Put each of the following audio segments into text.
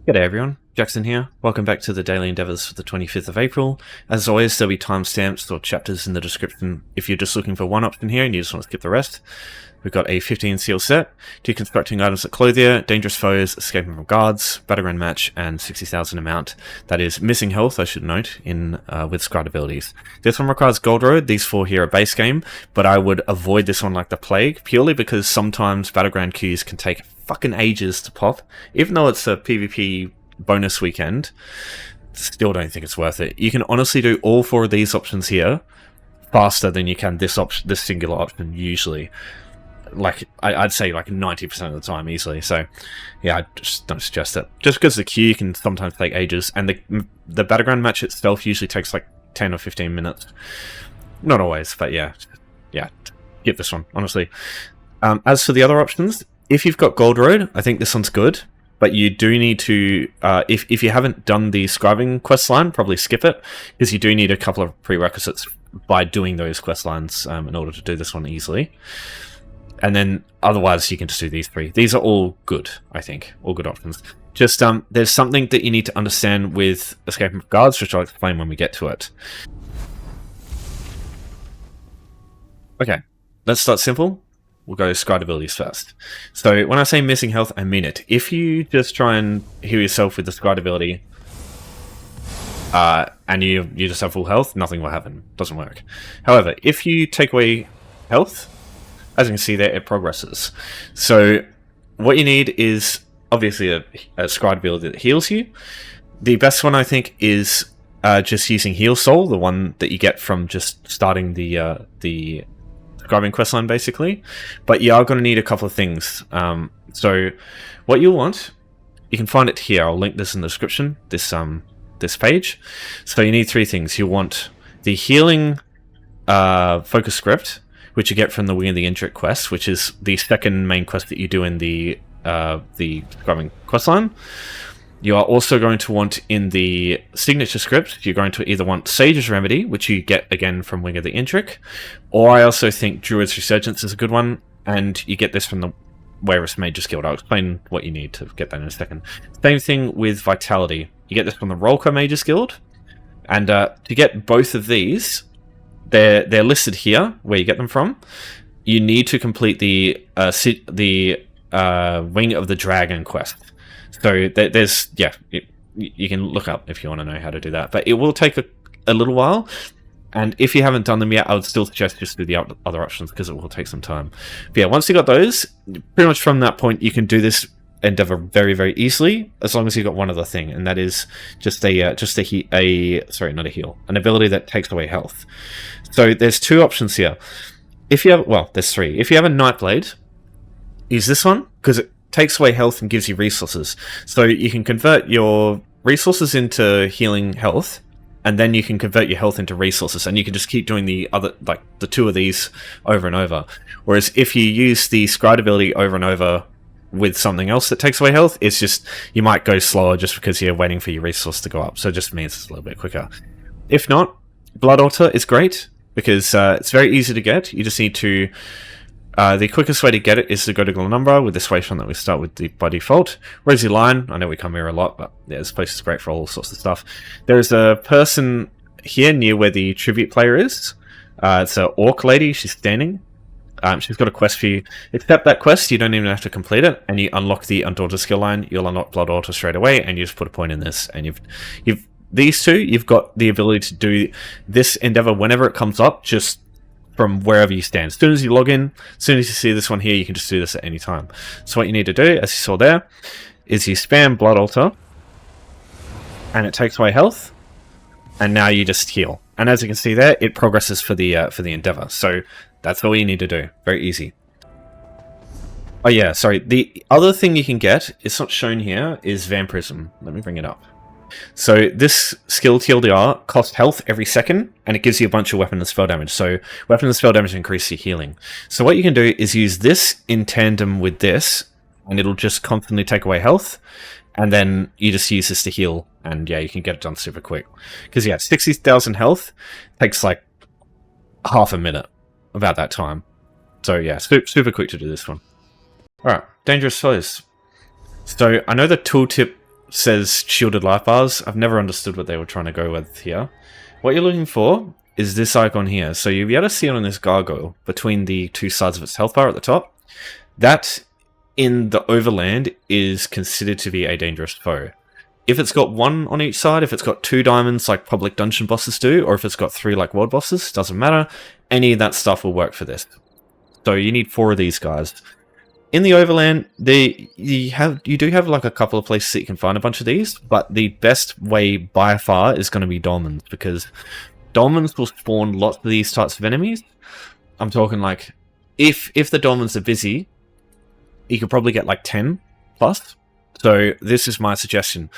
G'day everyone, Jackson here. Welcome back to the Daily Endeavours for the 25th of April. As always, there'll be timestamps or chapters in the description if you're just looking for one option here and you just want to skip the rest. We've got a 15 seal set, deconstructing items at Clothier, dangerous foes, escaping from guards, Battleground match, and 60,000 amount. That is missing health, I should note, with Scribed Abilities. This one requires Gold Road. These four here are base game, but I would avoid this one like the plague, purely because sometimes Battleground queues can take fucking ages to pop. Even though it's a PvP bonus weekend, still don't think it's worth it. You can honestly do all four of these options here faster than you can this singular option usually. Like, I'd say like 90% of the time easily. So yeah, I just don't suggest it. Just because the queue can sometimes take ages, and the Battleground match itself usually takes like 10 or 15 minutes. Not always, but yeah, get this one, honestly. As for the other options, if you've got Gold Road, I think this one's good. But you do need to, if you haven't done the scribing quest line, probably skip it, because you do need a couple of prerequisites by doing those quest lines in order to do this one easily. And then otherwise you can just do these three. These are all good, I think. All good options. Just there's something that you need to understand with escaping from guards, which I'll explain when we get to it. Okay, let's start simple. We'll go Scribed Abilities first. So when I say missing health, I mean it. If you just try and heal yourself with the Scribed Ability, and you just have full health, nothing will happen. Doesn't work. However, if you take away health, as you can see there, it progresses. So what you need is obviously a Scribed Ability that heals you. The best one, I think, is just using Heal Soul, the one that you get from just starting the scribing questline, basically. But you are going to need a couple of things. So what you'll want, you can find it here. I'll link this in the description, this page. So you need three things. You want the healing focus script, which you get from the Wing of the Intric quest, which is the second main quest that you do in the scribing questline. You are also going to want in the signature script, you're going to either want Sage's Remedy, which you get again from Wing of the Intric, or I also think Druid's Resurgence is a good one, and you get this from the Wayrest Mage's Guild. I'll explain what you need to get that in a second. Same thing with Vitality. You get this from the Rolka Mage's Guild, and to get both of these, they're listed here where you get them from. You need to complete the Wing of the Dragon quest. So there's, yeah, you can look up if you want to know how to do that. But it will take a little while. And if you haven't done them yet, I would still suggest just do the other options, because it will take some time. But yeah, once you got those, pretty much from that point, you can do this endeavor very, very easily, as long as you've got one other thing, and that is just an ability that takes away health. So there's two options here. If you have, well, there's three. If you have a Nightblade, use this one, because it takes away health and gives you resources. So you can convert your resources into healing health, and then you can convert your health into resources, and you can just keep doing the other, like the two of these over and over. Whereas if you use the Scribed Ability over and over with something else that takes away health, it's just, you might go slower just because you're waiting for your resource to go up. So it just means it's a little bit quicker. If not, Blood Altar is great, because it's very easy to get. You just need to, the quickest way to get it is to go to Glenumbra with this waypoint that we start with by default. Rosy Lion, I know we come here a lot, but yeah, this place is great for all sorts of stuff. There's a person here near where the tribute player is. It's an orc lady, she's standing. She's got a quest for you. Accept that quest, you don't even have to complete it, and you unlock the Undaunted skill line. You'll unlock Blood Altar straight away, and you just put a point in this, and you've these two, you've got the ability to do this endeavor whenever it comes up, just from wherever you stand. As soon as you log in, as soon as you see this one here, you can just do this at any time. So what you need to do, as you saw there, is you spam Blood Altar, and it takes away health, and now you just heal. And as you can see there, it progresses for the endeavor. So that's all you need to do. Very easy. Oh yeah, sorry. The other thing you can get, it's not shown here, is Vampirism. Let me bring it up. So this skill TLDR costs health every second, and it gives you a bunch of weapon and spell damage. So weapon and spell damage increase your healing. So what you can do is use this in tandem with this, and it'll just constantly take away health, and then you just use this to heal, and yeah, you can get it done super quick. Because yeah, 60,000 health takes like half a minute, about that time. So yeah, super quick to do this one. Alright, dangerous foes. So I know the tooltip says shielded life bars. I've never understood what they were trying to go with here. What you're looking for is this icon here. So you'll be able to see it on this gargoyle between the two sides of its health bar at the top. That, in the overland, is considered to be a dangerous foe. If it's got one on each side, if it's got 2 diamonds like public dungeon bosses do, or if it's got 3 like world bosses, doesn't matter. Any of that stuff will work for this. So you need 4 of these guys. In the overland, you do have like a couple of places that you can find a bunch of these, but the best way by far is going to be dolmens, because dolmens will spawn lots of these types of enemies. I'm talking like, if the dolmens are busy, you could probably get like 10 plus. So this is my suggestion.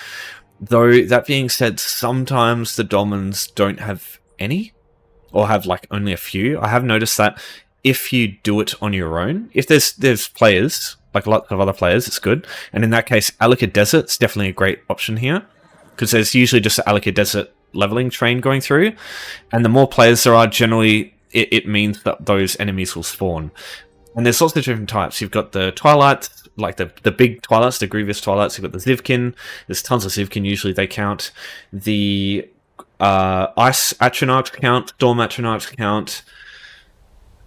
Though, that being said, sometimes the dolmens don't have any, or have like only a few. I have noticed that if you do it on your own, if there's players, like lots of other players, it's good. And in that case, Alaka Desert's definitely a great option here, because there's usually just an Alaka Desert leveling train going through. And the more players there are, generally, it means that those enemies will spawn. And there's lots of different types. You've got the Twilights, like the big Twilights, the Grievous Twilights. You've got the Zivkin. There's tons of Zivkin, usually they count. The Ice Atronachs count, Storm Atronachs count.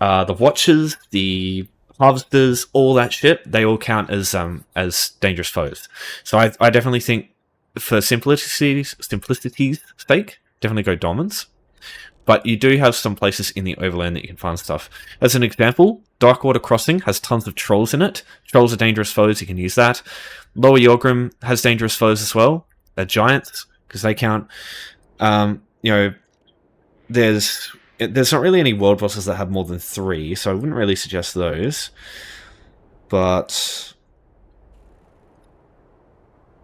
The Watchers, the Harvesters, all that shit, they all count as dangerous foes. So I definitely think, for simplicity's sake, definitely go dolmens. But you do have some places in the overland that you can find stuff. As an example, Darkwater Crossing has tons of trolls in it. Trolls are dangerous foes, you can use that. Lower Yorgrim has dangerous foes as well. They're giants, because they count. There's not really any world bosses that have more than 3, so I wouldn't really suggest those. But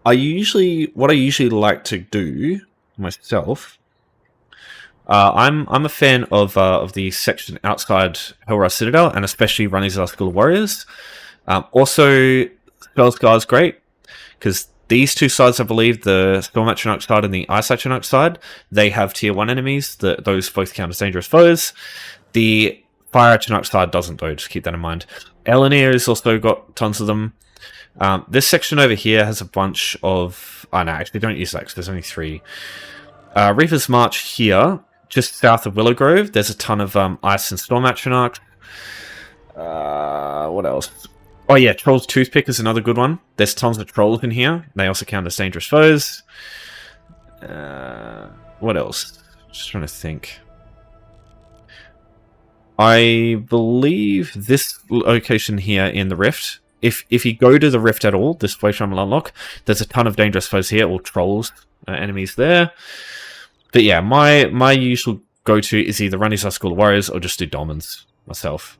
what I usually like to do myself, I'm a fan of the section outside Hellra Citadel, and especially Ranizar School of Warriors. Also, Spellscar is great, because these two sides, I believe, the Storm Atronach side and the Ice Atronach side, they have tier 1 enemies. Those both count as dangerous foes. The Fire Atronach side doesn't, though, just keep that in mind. Elenir has also got tons of them. This section over here has a bunch of... Oh, no, actually, don't use that, because there's only 3. Reaper's March here, just south of Willow Grove, there's a ton of Ice and Storm Atronach. What else? Oh yeah, Troll's Toothpick is another good one. There's tons of trolls in here. They also count as dangerous foes. What else? Just trying to think. I believe this location here in the Rift, if you go to the Rift at all, this place from Unlock, there's a ton of dangerous foes here, or trolls, enemies there. But yeah, my usual go-to is either Ranizar School of Warriors or just do dolmens myself.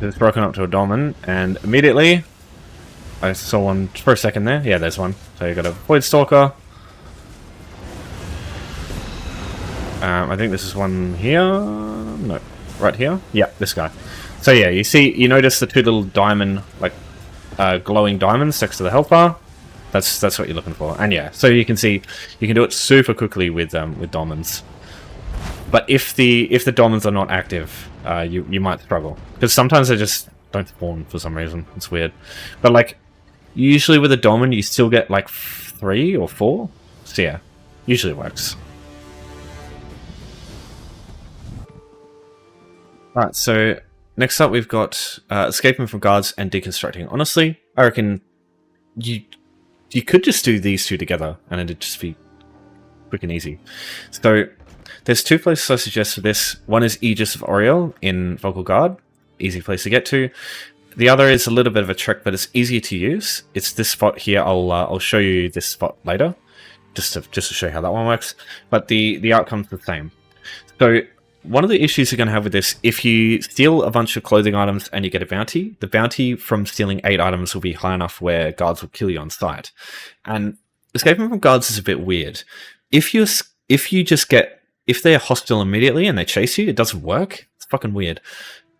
It's broken up to a dolmen, and immediately I saw one for a second there. Yeah, there's one. So you got a Void Stalker. I think this is one here. No, right here. Yeah, this guy. So yeah, you notice the 2 little diamond, like glowing diamonds next to the health bar. That's what you're looking for. And yeah, so you can see you can do it super quickly with dolmens. But if the dolmens are not active, you might struggle, because sometimes they just don't spawn for some reason. It's weird. But like usually with a dolmen, you still get like 3 or 4. So yeah, usually it works. Alright, so next up we've got escaping from guards and deconstructing. Honestly, I reckon you could just do these 2 together and it'd just be quick and easy. So there's 2 places I suggest for this. One is Aegis of Oriel in Vocal Guard. Easy place to get to. The other is a little bit of a trick, but it's easier to use. It's this spot here. I'll show you this spot later, just to show you how that one works. But the outcome's the same. So one of the issues you're going to have with this, if you steal a bunch of clothing items and you get a bounty, the bounty from stealing 8 items will be high enough where guards will kill you on sight. And escaping from guards is a bit weird. If they're hostile immediately and they chase you, it doesn't work. It's fucking weird.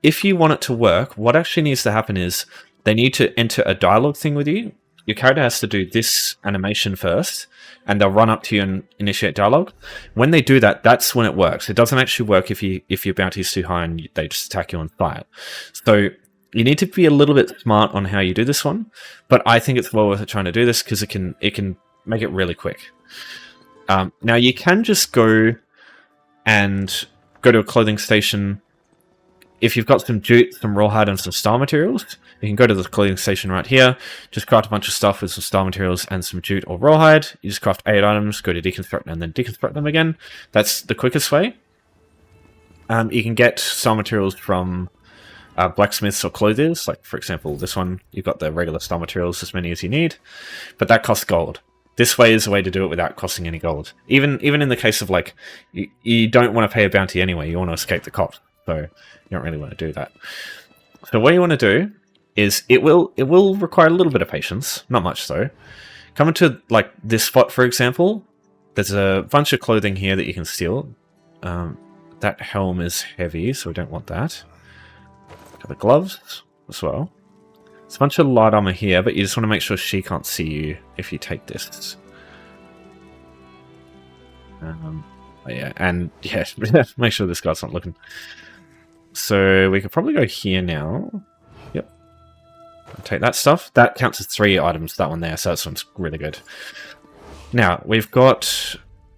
If you want it to work, what actually needs to happen is they need to enter a dialogue thing with you. Your character has to do this animation first, and they'll run up to you and initiate dialogue. When they do that, that's when it works. It doesn't actually work if your bounty is too high and they just attack you on sight. So You need to be a little bit smart on how you do this one, but I think it's well worth it trying to do this because it can make it really quick. Now you can just go to a clothing station. If you've got some jute, some rawhide, and some star materials, you can go to the clothing station right here, just craft a bunch of stuff with some star materials and some jute or rawhide. You just craft 8 items, go to Deconstruct, and then deconstruct them again. That's the quickest way. You can get star materials from blacksmiths or clothiers, like for example this one. You've got the regular star materials, as many as you need, but that costs gold. This way is a way to do it without costing any gold. Even in the case of like you don't want to pay a bounty anyway, you want to escape the cost, so you don't really want to do that. So what you want to do is it will require a little bit of patience, not much though. Come into like this spot for example. There's a bunch of clothing here that you can steal. That helm is heavy, so we don't want that. Got the gloves as well. There's a bunch of light armor here, but you just want to make sure she can't see you if you take this. Yeah, and yeah, make sure this guy's not looking. So we could probably go here now. Yep. I'll take that stuff. That counts as 3 items, that one there, so this one's really good. Now, we've got...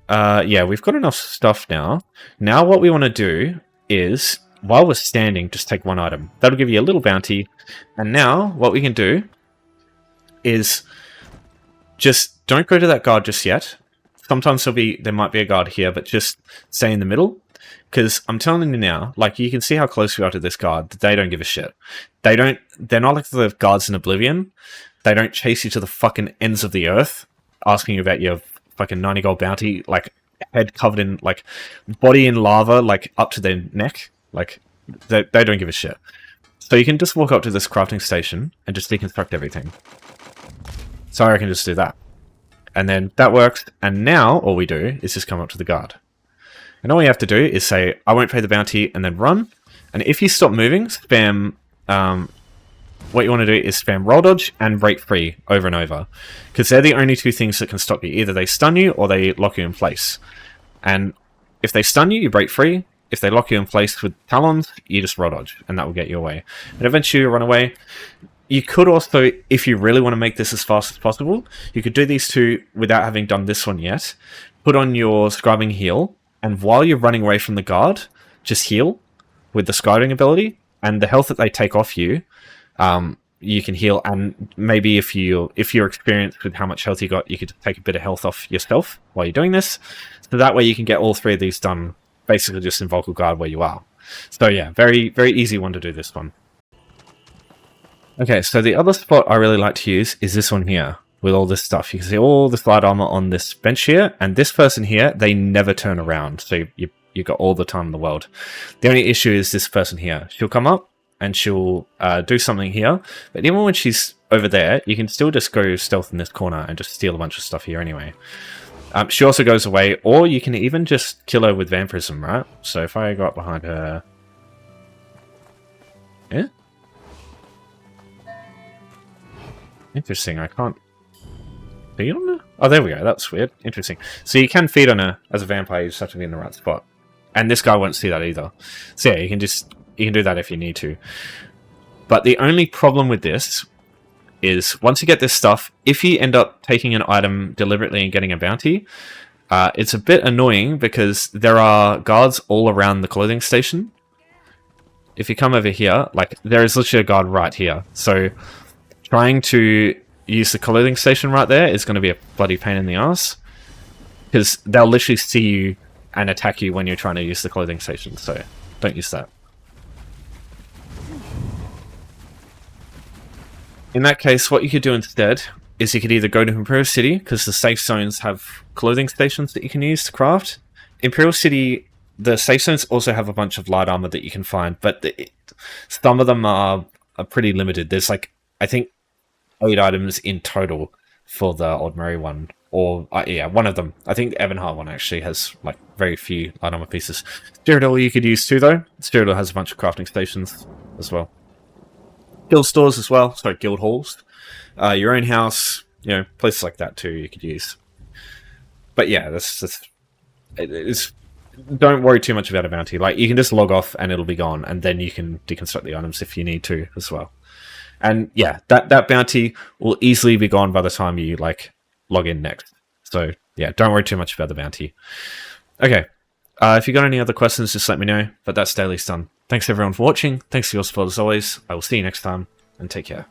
yeah, we've got enough stuff now. Now what we want to do is, while we're standing, just take 1 item. That'll give you a little bounty. And now, what we can do is just don't go to that guard just yet. Sometimes there might be a guard here, but just stay in the middle. Because I'm telling you now, like, you can see how close we are to this guard. They don't give a shit. They're not like the guards in Oblivion. They don't chase you to the fucking ends of the earth, asking you about your fucking 90 gold bounty, like, head covered in, like, body in lava, like, up to their neck. Like, they don't give a shit. So you can just walk up to this crafting station and just deconstruct everything. So I can just do that. And then that works, and now all we do is just come up to the guard. And all you have to do is say, I won't pay the bounty, and then run. And if you stop moving, spam... what you want to do is spam roll dodge and break free over and over. Because they're the only 2 things that can stop you. Either they stun you, or they lock you in place. And if they stun you, you break free. If they lock you in place with talons, you just roll dodge, and that will get you away. And eventually you run away. You could also, if you really want to make this as fast as possible, you could do these 2 without having done this one yet. Put on your Scribing heal, and while you're running away from the guard, just heal with the Scribing ability, and the health that they take off you, you can heal. And maybe if you're experienced with how much health you got, you could take a bit of health off yourself while you're doing this. So that way you can get all 3 of these done, basically just in Vocal Guard where you are. So yeah, very, very easy one to do this one. Okay, so the other spot I really like to use is this one here, with all this stuff. You can see all this light armor on this bench here, and this person here, they never turn around, so you've got all the time in the world. The only issue is this person here. She'll come up, and she'll do something here, but even when she's over there, you can still just go stealth in this corner and just steal a bunch of stuff here anyway. She also goes away, or you can even just kill her with vampirism, right? So if I go up behind her... Yeah? Interesting, I can't feed on her? Oh, there we go, that's weird. Interesting. So you can feed on her as a vampire, you just have to be in the right spot. And this guy won't see that either. So yeah, you can do that if you need to. But the only problem with this is once you get this stuff, if you end up taking an item deliberately and getting a bounty, it's a bit annoying because there are guards all around the clothing station. If you come over here, like, there is literally a guard right here. So trying to use the clothing station right there is going to be a bloody pain in the ass, because they'll literally see you and attack you when you're trying to use the clothing station, so don't use that. In that case, what you could do instead is you could either go to Imperial City, because the safe zones have clothing stations that you can use to craft. Imperial City, the safe zones also have a bunch of light armor that you can find, but some of them are pretty limited. There's like, I think, 8 items in total for the Ordinary one. Or, yeah, one of them. I think the Evanhart one actually has, like, very few light armor pieces. Cyrodiil you could use too, though. Cyrodiil has a bunch of crafting stations as well. Guild stores as well. Sorry, guild halls. Your own house. You know, places like that too you could use. But yeah, it's don't worry too much about a bounty. Like, you can just log off and it'll be gone, and then you can deconstruct the items if you need to as well. And yeah, that bounty will easily be gone by the time you like log in next. So yeah, don't worry too much about the bounty. Okay, if you got any other questions, just let me know. But that's daily's done. Thanks everyone for watching. Thanks for your support as always. I will see you next time, and take care.